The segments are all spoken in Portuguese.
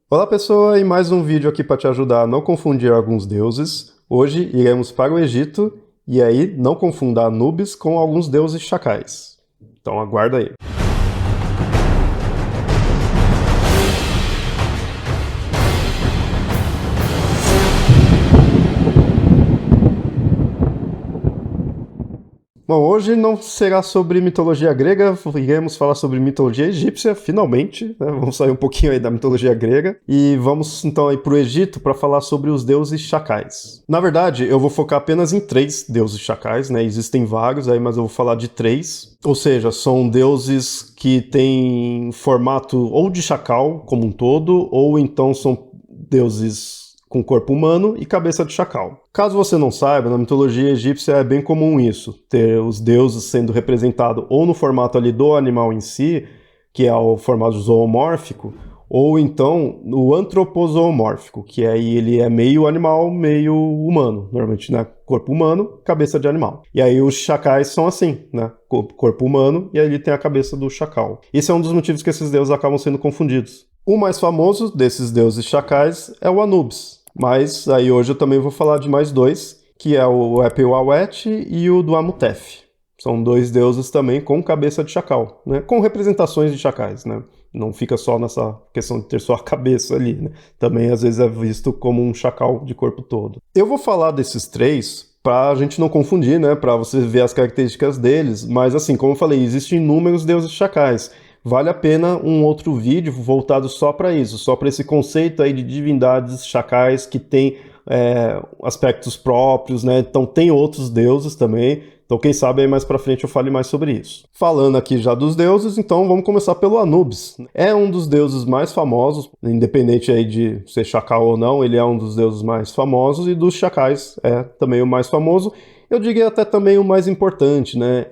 Olá pessoa, e mais um vídeo aqui para te ajudar a não confundir alguns deuses. Hoje iremos para o Egito, e aí não confunda Anubis com alguns deuses chacais. Então aguarda aí. Bom, hoje não será sobre mitologia grega, iremos falar sobre mitologia egípcia, finalmente, né? Vamos sair um pouquinho aí da mitologia grega e vamos então aí para o Egito para falar sobre os deuses chacais. Na verdade, eu vou focar apenas em 3 deuses chacais, né? Existem vários aí, mas eu vou falar de 3. Ou seja, são deuses que têm formato ou de chacal como um todo, ou então são deuses com corpo humano e cabeça de chacal. Caso você não saiba, na mitologia egípcia é bem comum isso, ter os deuses sendo representados ou no formato ali do animal em si, que é o formato zoomórfico, ou então no antropozoomórfico, que aí ele é meio animal, meio humano, normalmente, né? Corpo humano, cabeça de animal. E aí os chacais são assim, né? Corpo humano, e aí ele tem a cabeça do chacal. Esse é um dos motivos que esses deuses acabam sendo confundidos. O mais famoso desses deuses chacais é o Anubis, mas aí hoje eu também vou falar de mais 2, que é o Epil-Hawet e o Duamutef. São 2 deuses também com cabeça de chacal, né? Com representações de chacais, né? Não fica só nessa questão de ter só a cabeça ali, né? Também às vezes é visto como um chacal de corpo todo. Eu vou falar desses 3 para a gente não confundir, né? Para você ver as características deles, mas assim, como eu falei, existem inúmeros deuses chacais. Vale a pena um outro vídeo voltado só para isso, só para esse conceito aí de divindades chacais que tem aspectos próprios, né? Então tem outros deuses também. Então quem sabe aí mais para frente eu fale mais sobre isso. Falando aqui já dos deuses, então vamos começar pelo Anubis. É um dos deuses mais famosos, independente aí de ser chacal ou não, ele é um dos deuses mais famosos e dos chacais é também o mais famoso. Eu diria até também o mais importante, né?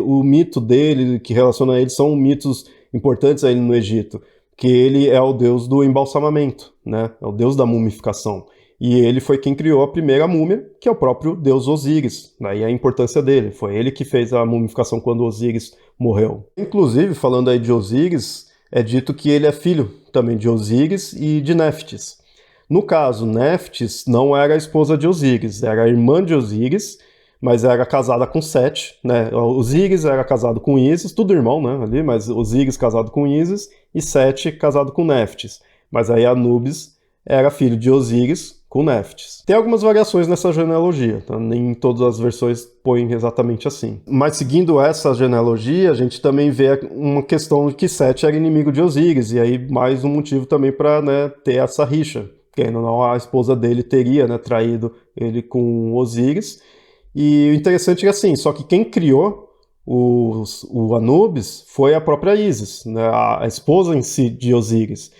O mito dele, que relaciona a ele, são mitos importantes aí no Egito, que ele é o deus do embalsamamento, né? É o deus da mumificação. E ele foi quem criou a primeira múmia, que é o próprio deus Osíris. Daí a importância dele. Foi ele que fez a mumificação quando Osíris morreu. Inclusive, falando aí de Osíris, é dito que ele é filho também de Osíris e de Néftis. No caso, Néftis não era a esposa de Osíris, era a irmã de Osíris, mas era casada com Sete, né? Osíris era casado com Ísis, tudo irmão, né, ali, mas Osíris casado com Ísis e Sete casado com Néftis. Mas aí Anubis era filho de Osíris com Néftis. Tem algumas variações nessa genealogia, tá? Nem todas as versões põem exatamente assim. Mas seguindo essa genealogia, a gente também vê uma questão de que Sete era inimigo de Osíris, e aí mais um motivo também para, né, ter essa rixa. Porque ainda não a esposa dele teria, né, traído ele com Osíris. E o interessante é assim, só que quem criou o Anubis foi a própria Ísis, né, a esposa em si de Osíris,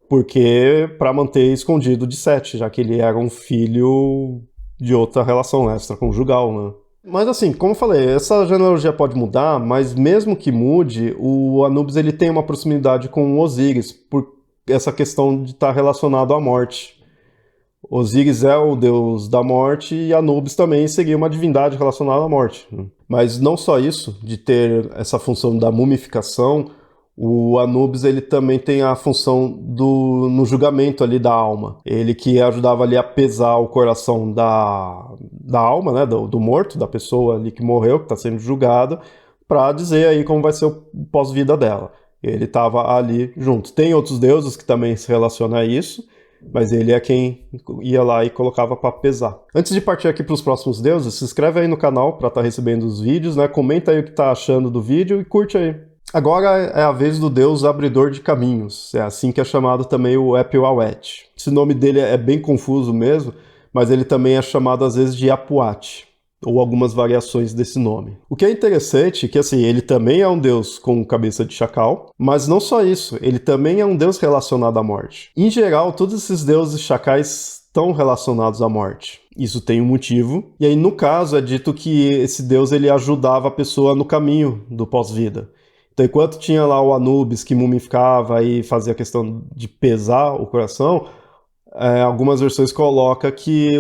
porque para manter escondido de Sete, já que ele era um filho de outra relação extraconjugal, né. Mas assim, como eu falei, essa genealogia pode mudar, mas mesmo que mude, o Anubis ele tem uma proximidade com o Osíris, por essa questão de estar relacionado à morte. Osíris é o deus da morte e Anubis também seria uma divindade relacionada à morte. Mas não só isso, de ter essa função da mumificação, o Anubis ele também tem a função no julgamento ali da alma. Ele que ajudava ali a pesar o coração da alma, né, do morto, da pessoa ali que morreu, que está sendo julgada, para dizer aí como vai ser o pós-vida dela. Ele estava ali junto. Tem outros deuses que também se relacionam a isso, mas ele é quem ia lá e colocava para pesar. Antes de partir aqui para os próximos deuses, se inscreve aí no canal para estar recebendo os vídeos, né? Comenta aí o que tá achando do vídeo e curte aí. Agora é a vez do deus abridor de caminhos, é assim que é chamado também o Epil-Hawet. Esse nome dele é bem confuso mesmo, mas ele também é chamado às vezes de Apuat, ou algumas variações desse nome. O que é interessante é que assim, ele também é um deus com cabeça de chacal, mas não só isso, ele também é um deus relacionado à morte. Em geral, todos esses deuses chacais estão relacionados à morte. Isso tem um motivo, e aí no caso é dito que esse deus ele ajudava a pessoa no caminho do pós-vida. Então enquanto tinha lá o Anubis que mumificava e fazia a questão de pesar o coração, algumas versões colocam que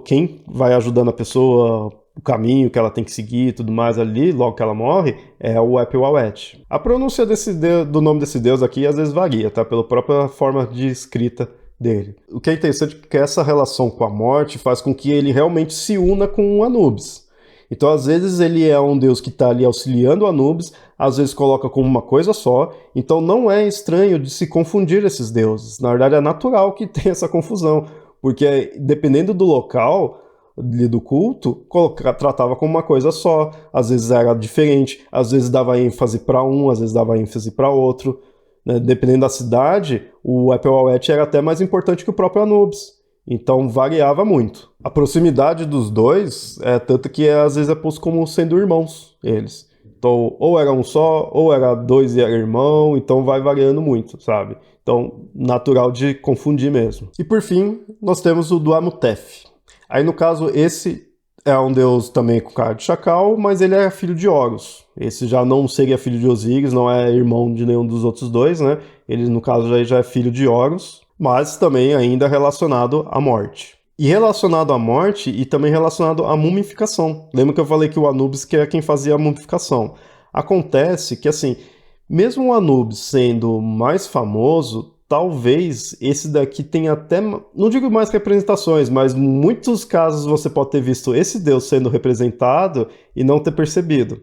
quem vai ajudando a pessoa caminho que ela tem que seguir e tudo mais ali, logo que ela morre, é o Epil-Wawet. A pronúncia do nome desse deus aqui às vezes varia, tá? Pela própria forma de escrita dele. O que é interessante é que essa relação com a morte faz com que ele realmente se una com o Anubis. Então, às vezes, ele é um deus que está ali auxiliando o Anubis, às vezes coloca como uma coisa só, então não é estranho de se confundir esses deuses. Na verdade, é natural que tenha essa confusão, porque dependendo do local do culto, tratava como uma coisa só, às vezes era diferente, às vezes dava ênfase para um, às vezes dava ênfase para outro. Né? Dependendo da cidade, o Epil-Wawet era até mais importante que o próprio Anubis. Então variava muito. A proximidade dos dois é tanto que às vezes é posto como sendo irmãos, eles. Então, ou era um só, ou era dois e era irmão, então vai variando muito, sabe? Então, natural de confundir mesmo. E por fim, nós temos o Duamutef. Aí, no caso, esse é um deus também com cara de chacal, mas ele é filho de Horus. Esse já não seria filho de Osíris, não é irmão de nenhum dos outros dois, né? Ele, no caso, já é filho de Horus, mas também ainda relacionado à morte. E relacionado à morte e também relacionado à mumificação. Lembra que eu falei que o Anubis que é quem fazia a mumificação? Acontece que, assim, mesmo o Anubis sendo mais famoso, talvez esse daqui tenha até, não digo mais representações, mas muitos casos você pode ter visto esse deus sendo representado e não ter percebido.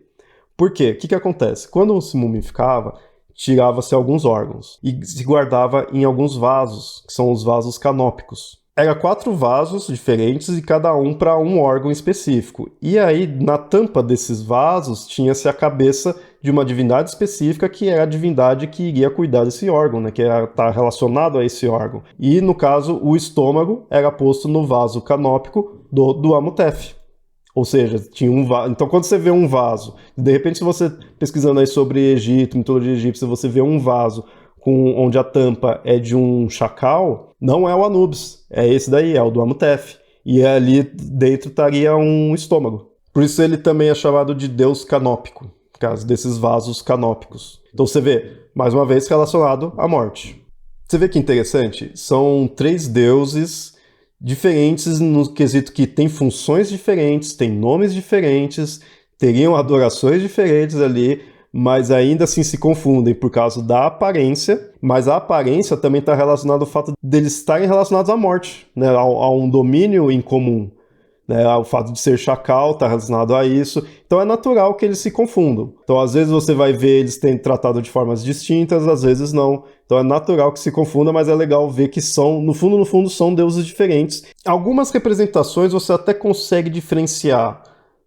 Por quê? O que acontece? Quando se mumificava, tirava-se alguns órgãos e se guardava em alguns vasos, que são os vasos canópicos. Era 4 vasos diferentes e cada um para um órgão específico. E aí, na tampa desses vasos, tinha-se a cabeça de uma divindade específica, que era a divindade que iria cuidar desse órgão, né? Que está relacionado a esse órgão. E, no caso, o estômago era posto no vaso canópico do Duamutef. Ou seja, tinha um vaso. Então, quando você vê um vaso, de repente, se você pesquisando aí sobre Egito, mitologia egípcia, você vê um vaso onde a tampa é de um chacal, não é o Anubis, é esse daí, é o Duamutef. E ali dentro estaria um estômago. Por isso ele também é chamado de deus canópico, por causa desses vasos canópicos. Então você vê, mais uma vez, relacionado à morte. Você vê que interessante? São 3 deuses diferentes no quesito que tem funções diferentes, tem nomes diferentes, teriam adorações diferentes ali, mas ainda assim se confundem por causa da aparência, mas a aparência também está relacionada ao fato deles estarem relacionados à morte, né, a um domínio em comum. Né, o fato de ser chacal está relacionado a isso, então é natural que eles se confundam. Então às vezes você vai ver eles têm tratado de formas distintas, às vezes não. Então é natural que se confunda, mas é legal ver que são, no fundo, são deuses diferentes. Algumas representações você até consegue diferenciar.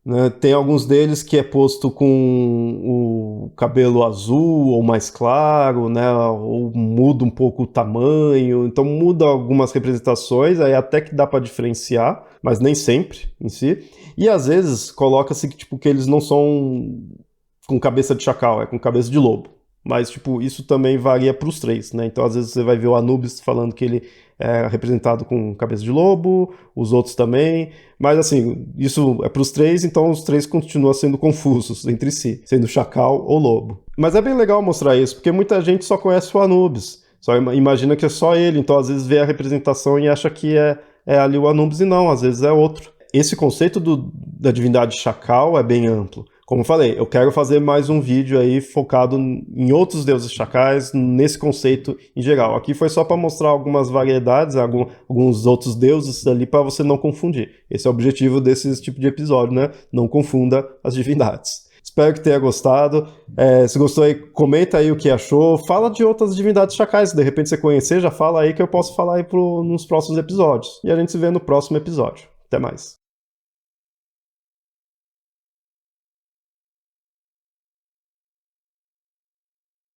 Né? Tem alguns deles que é posto com o cabelo azul ou mais claro, né? Ou muda um pouco o tamanho, então muda algumas representações, aí até que dá para diferenciar, mas nem sempre em si. E às vezes coloca-se que, tipo, que eles não são com cabeça de chacal, é com cabeça de lobo. Mas, tipo, isso também varia para os 3, né? Então, às vezes você vai ver o Anubis falando que ele é representado com cabeça de lobo, os outros também. Mas, assim, isso é para os 3, então os 3 continuam sendo confusos entre si, sendo chacal ou lobo. Mas é bem legal mostrar isso, porque muita gente só conhece o Anubis. Só imagina que é só ele, então às vezes vê a representação e acha que é ali o Anubis e não, às vezes é outro. Esse conceito da divindade chacal é bem amplo. Como eu falei, eu quero fazer mais um vídeo aí focado em outros deuses chacais, nesse conceito em geral. Aqui foi só para mostrar algumas variedades, alguns outros deuses ali para você não confundir. Esse é o objetivo desse tipo de episódio, né? Não confunda as divindades. Espero que tenha gostado. Se gostou aí, comenta aí o que achou. Fala de outras divindades chacais. Se de repente você conhecer, já fala aí que eu posso falar aí nos próximos episódios. E a gente se vê no próximo episódio. Até mais.